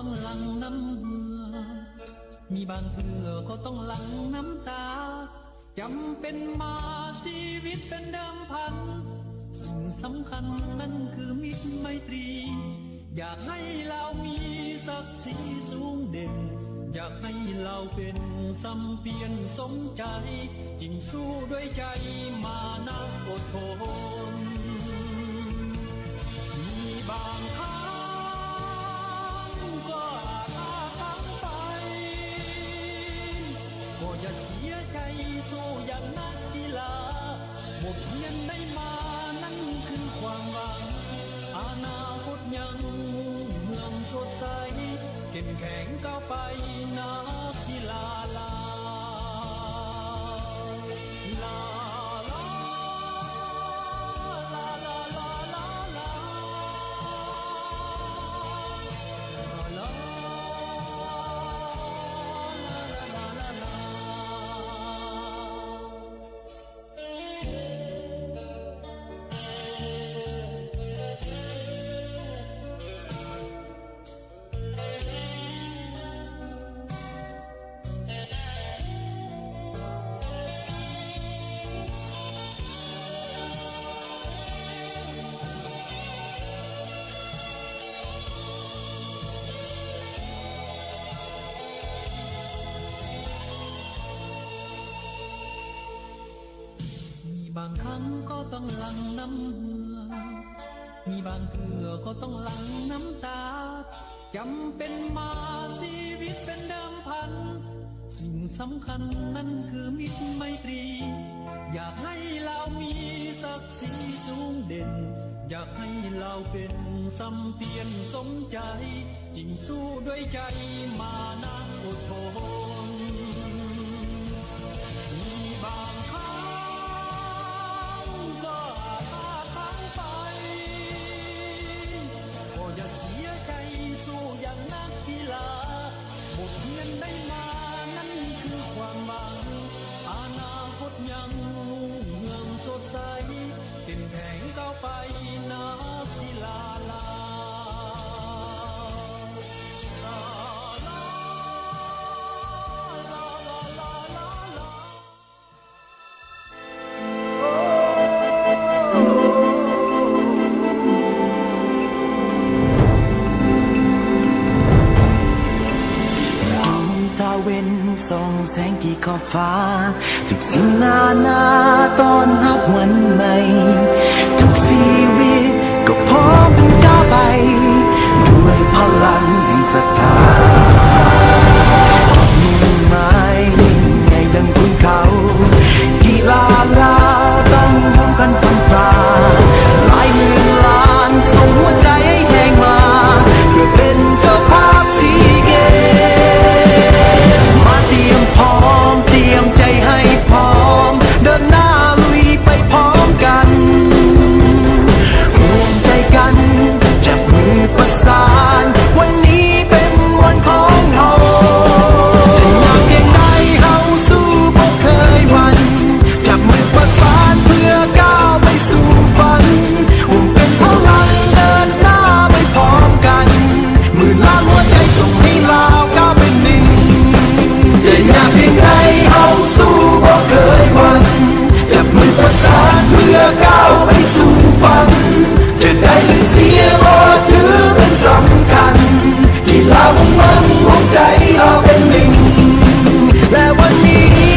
ต้องหลั่งน้ำเหงื่อมีบางเทื่อก็ต้องหลั่งน้ำตาจำเป็นมาชีวิตเป็นเดิมพันสิ่งสำคัญนั่นคือมิตรไมตรีอยากให้เรามีศักดิ์ศรีสูงเด่นอยากให้เราเป็นสัมเพียรสมใจจึงสู้ด้วยใจมานักอดทนมีบางครั้งก็อาจพังไปก็อย่าเสียใจสู้อย่างนักกีฬาบทเรียนได้มานั่นคือความหวังอนาคตยังเมืองสดใสเข้มแข็งก้าวไปนักกีฬาลาลาลาลาลาลาลาลาลาบางครั้งก็ต้องหลั่งน้ำเหงื่อมีบางเทื่อก็ต้องหลั่งน้ำตาจำเป็นมาชีวิตเป็นเดิมพันสิ่งสำคัญนั่นคือมิตรไมตรีอยากให้เรามีศักดิ์ศรีสูงเด่นอยากให้เราเป็นสัมเพียรสมใจจึงสู้ด้วยใจมานักอดทนมีบางครั้งก็อาจพังไปก็อย่าเสียใจสู้อย่างนักกีฬาบทเรียนได้มานั่นคือความหวังอนาคตยังเมืองสดใสเข้มแข็งก้าวไปนักกีฬาลาเว้นส่องแสงกี่ขอบฟ้าทุกสิ่งนาต้อนรับวันใหม่ทุกชีวิตก็พร้อมก้าวไปด้วยพลังแห่งศรัทธามุ่งหมายยิ่งใหญ่ดังคุณเขากีฬาลาวต้องร่วมกันฟันฝ่าหลายหมื่นล้านส่งหัวใจให้แห่งมาเพื่อเป็นเจ้าภาพซีเกมเตรียมพร้อมเตรียมใจให้พร้อมเดินหน้าลุยไปพร้อมกันร่วมใจกันจับมือประสานวันนี้เป็นวันของเราจะอยากเพียงใดเฮาสู้บ่เคยหวั่นจับมือประสานเพื่อก้าวไปสู่ฝันร่วมเป็นพลังเดินหน้าไปพร้อมกันหมื่นล้านหัวใจส่งให้ลาวก้าวเป็นหนึ่งจะอยากเพียงใดเฮาสู้บ่เคยหวั่นจับมือประสานเพื่อก้าวไปสู่ฝันจะได้หรือเสียบ่ถือเป็นสำคัญกีฬามุ่งมั่นหัวใจเราเป็นหนึ่งและวันนี้